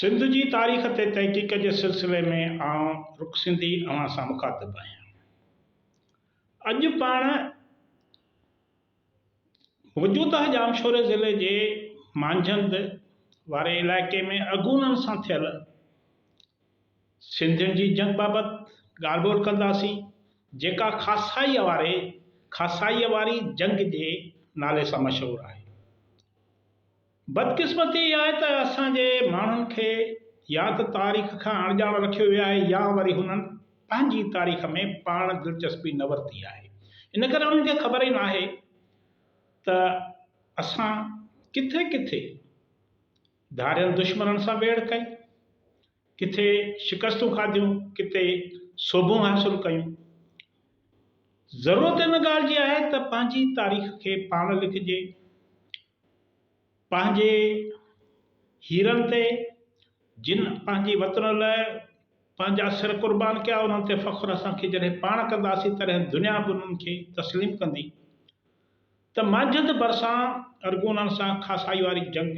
सिंध जी तारीख़ ते तहक़ीक़ जे सिलसिले में आउं रुख सिंधी अवां सां मुखातिब आहियां। अॼु पाण मौजूदा जामशोरे ज़िले जे मांझंद वारे इलाइक़े में अगूननि सां थियल सिंधियुनि जी जंग बाबति ॻाल्हि ॿोल कंदासीं, जेका खासाईअ वारी जंग जे नाले सां मशहूरु आहे। बदकिस्मती इहा आहे त असांजे माण्हुनि खे या त तारीख़ खां अणॼाण रखियो वियो आहे या वरी हुननि पंहिंजी तारीख़ में पाण दिलचस्पी न वरिती आहे। इन करे उन्हनि खे ख़बर ई न आहे त असां किथे किथे धारियल दुश्मननि सां वेड़ कई, किथे शिकस्तूं खाधियूं, किथे सोभूं हासिलु कयूं। ज़रूरत इन ॻाल्हि जी आहे त पंहिंजी तारीख़ खे पाण लिखिजे, पंहिंजे हीरनि ते जिन पंहिंजी वतन लाइ पंहिंजा सिर क़ुर्बान कया, उन्हनि ते फ़ख़्रु असांखे जॾहिं पाण कंदासीं तॾहिं दुनिया बि उन्हनि खे तस्लीम कंदी। त मांझंद भरिसां अरगूननि सां खासाई वारी जंग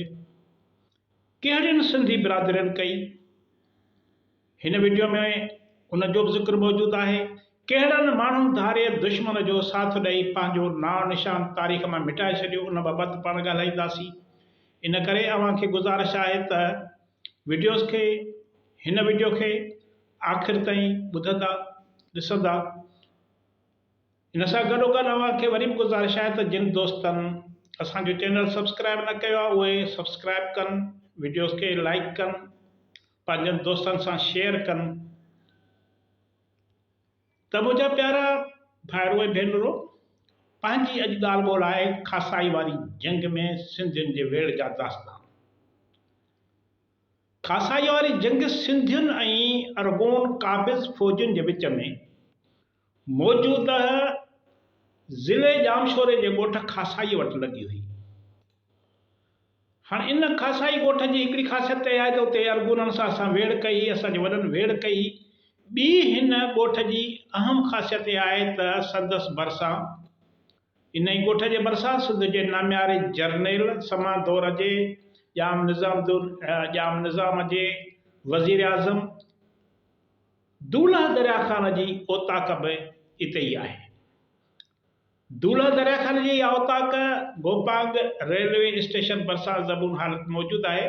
कहिड़ियुनि सिंधी बिरादरियुनि कई, हिन वीडियो में उन जो बि ज़िक्र मौजूदु आहे। कहिड़नि माण्हुनि धारे दुश्मन जो साथ ॾेई पंहिंजो नाव निशान तारीख़ मां मिटाए छॾियो, उन बाबति पाण ॻाल्हाईंदासीं। इन करे अव्हांखे गुज़ारिश आहे त हिन वीडियो खे आख़िर ताईं ॿुधंदा ॾिसंदा। इन सां गॾोगॾु अव्हांखे वरी बि गुज़ारिश आहे त जिन दोस्तनि असांजो चैनल सब्सक्राइब न कयो आहे उहे सब्सक्राइब कनि, वीडियोस खे लाइक कनि, पंहिंजनि दोस्तनि सां शेयर कनि। त मुंहिंजा प्यारा भाइरो ऐं भेनरो, पंहिंजी अॼु ॻाल्हि ॿोल आहे खासाई वारी जंग में सिंधियुनि जे वेड़ जा दास्तान। खासाई वारी जंग सिंधियुनि ऐं अरगोन क़ाबिज़ फ़ौजुनि जे विच में मौजूदा ज़िले जामशोरे जे ॻोठ खासाई वटि लॻी हुई। हाणे इन खासाई ॻोठ जी हिकिड़ी ख़ासियत आहे त उते अरगूननि सां असां वेड़ कई, असांजे वॾनि वेड़ कई। ॿी हिन ॻोठ जी अहम ख़ासियत इहा आहे त संदसि भरिसां, इन ई ॻोठ जे भरिसां सिंध जे नामियारे जर्नैल समा दौर जे जाम निज़ाम जे वज़ीर आज़म दूल्हा दरिया ख़ान जी औताक बि इते ई आहे। दूल्हा दरिया ख़ान जी इहा औताक गोपांग रेलवे स्टेशन भरिसां ज़बून हालत मौजूदु आहे,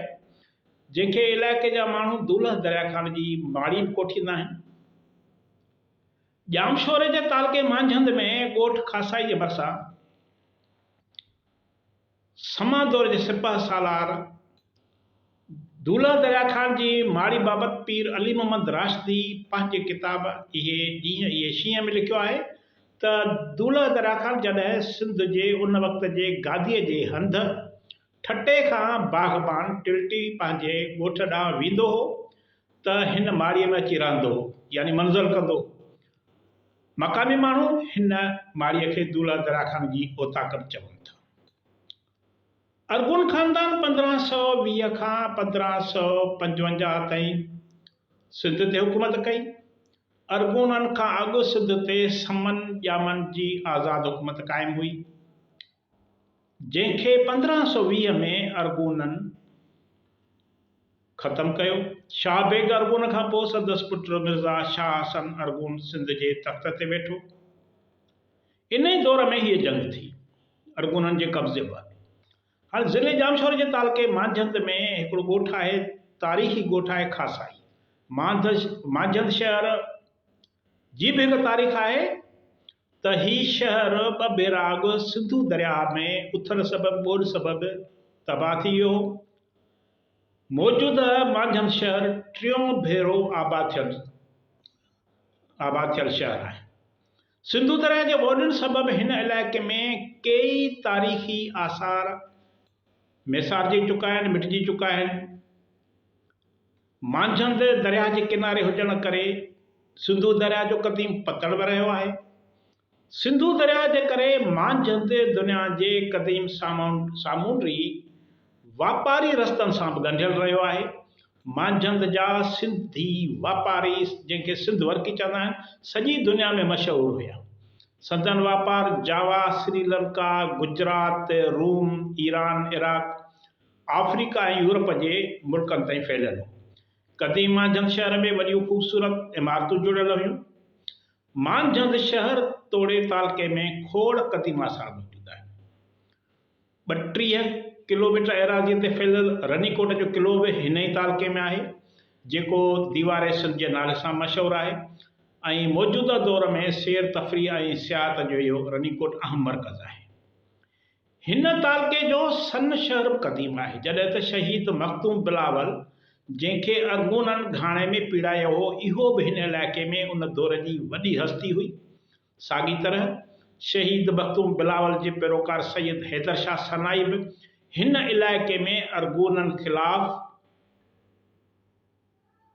जंहिंखे इलाइक़े जा माण्हू दूल्हा दरिया ख़ान जी माड़ी बि कोठींदा आहिनि। जामशोरे जे तालुके मांझंद में ॻोठ खासाई जे भरिसां समा दौर जे सिपह सालार दूल्हा दरिया ख़ान जी माड़ी बाबति पीर अली मोहम्मद राशिदी पंहिंजे किताब इहे शींहं में लिखियो आहे त दूल्हा दरिया ख़ान जॾहिं सिंध जे उन वक़्त जे गादीअ जे हंध ठटे खां बाग़बान टिलटी पंहिंजे ॻोठ ॾांहुं वेंदो हो त हिन माड़ीअ में अची रहंदो हो, यानी मंज़िल कंदो। मक़ामी माण्हू हिन माड़ीअ खे दूल्हा दरिया ख़ान जी औताक बि चवनि था। अरगुन ख़ानदान 1520 खां 1555 ताईं सिंध ते हुकूमत कई। अरगूननि खां अॻु सिंध ते समन ॼामन जी आज़ाद हुकूमत क़ाइमु हुई, जंहिंखे 1520 में अरगूननि ख़तमु कयो। शाह बेग अरगून खां पोइ संदसि पुटु मिर्ज़ा शाह हसन अरगून सिंध जे तख़्त ते वेठो। इन ई दौर में हीअ जंग थी, अरगूननि जे कब्ज़े वारी। हाणे ज़िले जामशोरे जे तालुके मांझंद में हिकिड़ो ॻोठ आहे, तारीख़ी ॻोठ आहे खासाई। मांझंद शहर जी बि हिकु तारीख़ आहे त हीउ शहर ॿ भेरा अॻु सिंधू दरिया में उथल सबबि ॿोॾि सबबि तबाह थी वियो। मौजूदा मांझंद शहर टियों भेरो आबाद थियल शहर आहे। सिंधू दरिया जे ॿोॾियुनि सबबि हिन इलाइक़े में कई तारीख़ी आसार मेसारजी चुका आहिनि, मिटिजी चुका आहिनि। मांझंद दरिया जे किनारे हुजण करे सिंधू दरिया जो क़दीम पतड़ बि रहियो आहे। सिंधू दरिया जे करे मांझंद दुनिया जे क़दीम सामूंडी वापारी रस्तनि सां बि ॻंढियल रहियो आहे। मांझंद जा सिंधी वापारी, जंहिंखे सिंध वर्की चवंदा आहिनि, सॼी दुनिया में मशहूरु हुया। संदन वापार जावा, श्रीलंका, गुजरात, रूम, ईरान, इराक, अफ्रीका ऐं यूरोप जे मुल्कनि ताईं फैलियल हो। क़दीम मांझंद शहर में वॾियूं ख़ूबसूरत इमारतूं जुड़ियल हुयूं। मांझंद शहर तोड़े तालके में खोड़ क़दीम आसार मौजूद आहे। 32 किलोमीटर एराज़ीअ ते फैलियल रनीकोट जो क़िलो बि हिन ई तालके में आहे, जेको दीवार सिंध जे नाले सां मशहूरु आहे ऐं मौजूदा दौर में सैर तफ़रीह ऐं सियाहत जो इहो रनीकोट अहम मर्कज़ आहे। हिन तालके जो सन शहर बि क़दीम आहे, जॾहिं त शहीद मखदूम बिलावल, जंहिंखे अरगूननि घाणे में पीड़ायो हो, इहो बि हिन इलाइक़े में उन दौर जी वॾी हस्ती हुई। साॻी तरह शहीद मखदूम बिलावल जे पैरोकार सैयद हैदर शाह सनाई बि हिन इलाइक़े में अरगूननि ख़िलाफ़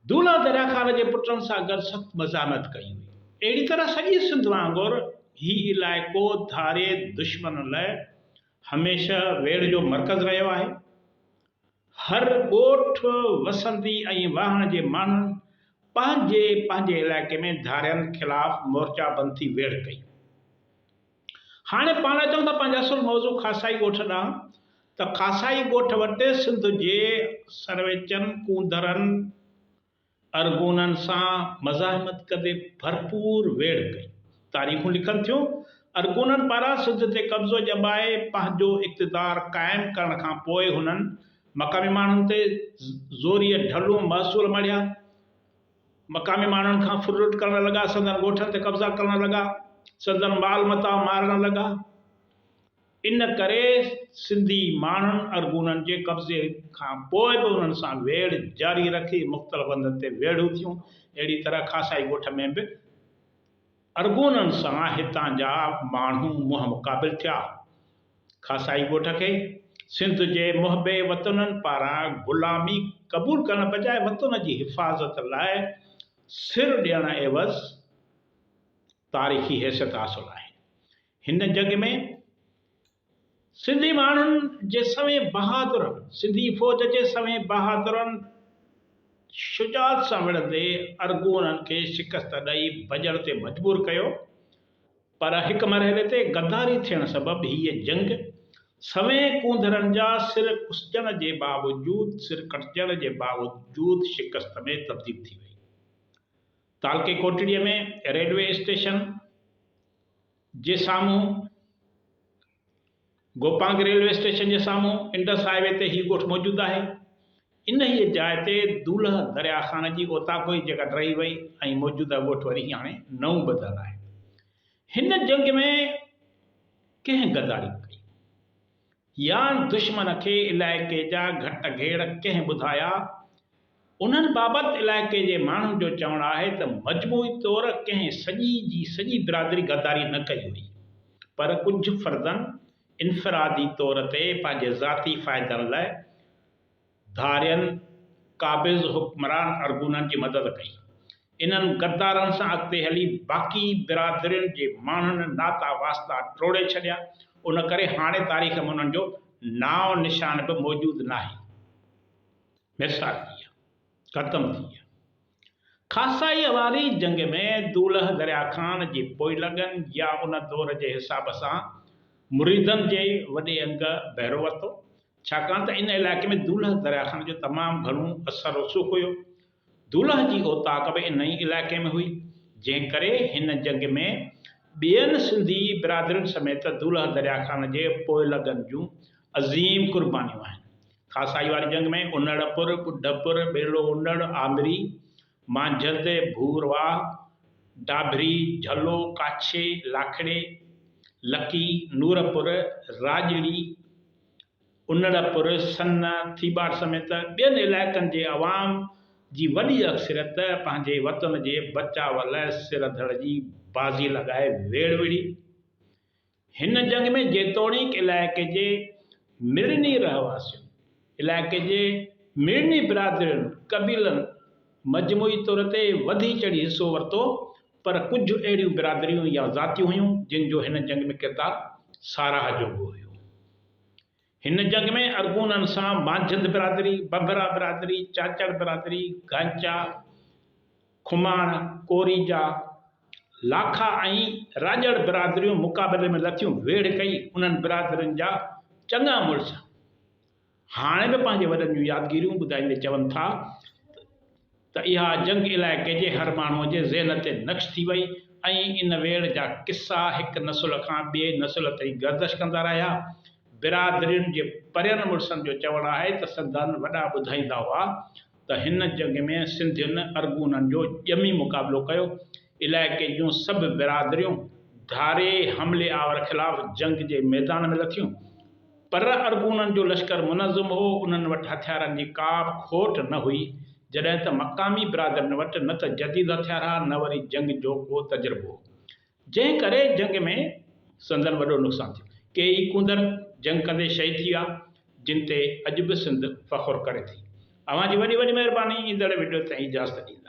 दूल्हा दरिया ख़ान जे पुटनि सां गॾु सख़्त मज़ामत कई हुई। अहिड़ी तरह सॼी सिंध वांगुरु ही इलाइक़ो धारे दुश्मन लाइ हमेशह वेड़ जो मर्कज़ रहियो आहे। हर ॻोठ वसंदी ऐं वाहण जे माण्हुनि पंहिंजे इलाइक़े में धारियनि ख़िलाफ़ मोर्चाबंद थी वेड़ कई। हाणे पाण अचूं था पंहिंजा असुल मौज़ू खासाई ॻोठ ॾांहुं, त खासाई ॻोठ वटि सिंध जे सरवेचनि कूंदरनि अरगूननि सां मज़ाहमत कंदे भरपूर वेड़ कई। तारीख़ूं लिखनि थियूं, अरगूननि पारां सिंध ते कब्ज़ो ॼमाए पंहिंजो इक़्तिदार क़ाइमु करण खां पोइ हुननि मक़ामी माण्हुनि ते ज़ोरीअ ढलूं महसूल मढ़िया, मक़ामी माण्हुनि खां फुरुट करण लॻा, संदन ॻोठनि ते कब्ज़ा करण लॻा, संदन माल मता मारण लॻा। इन करे सिंधी माण्हुनि अरगूननि जे कब्ज़े खां पोइ बि उन्हनि सां वेड़ जारी रखी, मुख़्तलिफ़ हंधनि ते वेड़ूं थियूं। अहिड़ी तरह खासाई ॻोठ में बि अरगूननि सां हितां जा माण्हू मुंहुं मुक़ाबिल थिया। खासाई ॻोठ खे सिंध जे मुहबे वतननि पारां ग़ुलामी क़बूल करण बजाए वतन जी हिफ़ाज़त लाइ सिर ॾियण एवज़ तारीख़ी हैसियत हासिल आहे। हिन जंग में सिंधी माण्हुनि जे सवें बहादुरनि, सिंधी फ़ौज जे सवें बहादुरनि शुजात सां विढ़ंदे अरगूननि खे शिकस्त ॾेई भॼण ते मजबूर कयो, पर हिक मरहले ते गद्दारी थियण सबबि हीअ जंग सवें कूंदरनि जा सिर कुसजण जे कटजण जे बावजूद शिकस्त में तब्दील थी वई। तालके कोटड़ीअ में रेलवे स्टेशन जे साम्हूं, गोपांग रेलवे स्टेशन जे साम्हूं इंडस हाईवे ते ही ॻोठ मौजूदु आहे। इन ई जाइ ते दूल्हा दरिया ख़ान जी ओताकोई जॻह रही वई ऐं मौजूदा ॻोठ वरी हाणे नओं बदल आहे। हिन जंग में कंहिं गद्दारी कई या दुश्मन खे इलाइक़े जा घट घेड़ कंहिं ॿुधाया, उन्हनि बाबति इलाइक़े जे माण्हुनि जो चवणु आहे त मजमूई तौर कंहिं सॼी बिरादरी गद्दारी न कई हुई, पर कुझु फ़र्दनि इनफ़रादी तौर ते पंहिंजे ज़ाती फ़ाइदनि लाइ धारियनि क़ाबिज़ हुक्मरान अरगूननि जी मदद कई। इन्हनि गद्दारनि सां अॻिते हली बाक़ी बिरादरियुनि जे माण्हुनि नाता वास्ता टोड़े छॾिया। उन करे हाणे तारीख़ में उन्हनि जो नाव निशान बि मौजूदु न आहे। मिसाल थी ख़त्म थी विया। खासाई वारी जंग में दूल्हा दरिया ख़ान जे पोइलॻनि या उन दौर जे हिसाब सां मुरीदनि जे वॾे अंग बहिरो वरितो, छाकाणि त इन इलाइक़े में दूल्हा दरिया ख़ान जो तमामु घणो असर रसूख़ हुयो। दूल्हा जी ओताक बि इन ई इलाइक़े में हुई, जंहिं करे हिन जंग में ॿियनि सिंधी बिरादरियुनि समेत दूल्हा दरिया ख़ान जे पोइलॻनि जूं अज़ीम क़ुर्बानियूं आहिनि। खासाई वारी जंग में उनड़पुर, ॿुढपुर, ॿेलो उनड़, आमरी, मांझंद, भूरवाह, डाभरी, झलो, काछे, लाखड़े, लकी, नूरपुर, राजड़ी, उनड़पुर, सन, थीबार समेत ॿियनि इलाइक़नि जे अवाम जी वॾी अक्सरियत पंहिंजे वतन जे बचाव लाइ सिर धड़ जी बाज़ी लॻाए वेड़ विढ़ी। हिन जंग में जेतोणीकि इलाइक़े जे मिरनी रहवासियुनि, इलाइक़े जे मिरनी बिरादरियुनि, कबीलनि मजमूई तौर ते वधी चढ़ी हिसो वरितो, पर कुझु अहिड़ियूं बिरादरियूं या ज़ातियूं हुयूं जिन जो हिन जंग में किरदारु साराह जोॻो हुयो। हिन जंग में अरगूननि सां मांझंद बिरादरी, बंबरा बिरादरी, चाचड़ बिरादरी, गांचा, खुमाण, कोरीजा, लाखा ऐं राजड़ बिरादरियूं मुक़ाबले में लथियूं। वेड़ कई उन्हनि बिरादरियुनि जा चङा मुड़िस हाणे बि पंहिंजे वॾनि जूं यादगिरियूं ॿुधाईंदे चवनि था त इहा जंग इलाइक़े जे हर माण्हूअ जे ज़हन ते नक्श थी वई ऐं इन वेड़ जा किस्सा हिकु नसुल खां ॿिए नसुल ताईं गर्दश कंदा रहिया। बिरादरियुनि जे परियनि मुड़ुसनि जो चवणु आहे त संदन वॾा ॿुधाईंदा हुआ त हिन जंग में सिंधियुनि अरगूननि जो ॼमी मुक़ाबिलो कयो। इलाइक़े जूं सभु बिरादरियूं धारे हमले आवर ख़िलाफ़ जंग जे मैदान में लथियूं, पर अरगूननि जो लश्कर मुनज़्ज़म हो। उन्हनि वटि हथियारनि जी का बि खोट न हुई, जॾहिं त मक़ामी बिरादरनि वटि न त जदीद हथियार हा, न वरी जंग जो को तजुर्बो हो, जंहिं करे जंग में संदन वॾो नुक़सानु थियो। के ई कुंदर जंग कंदे शहीद थी विया, जिन ते अॼु बि सिंध फ़ख़ुरु करे थी। अव्हां जी वॾी वॾी महिरबानी। ईंदड़ वीडियो ताईं इजाज़त ॾींदा।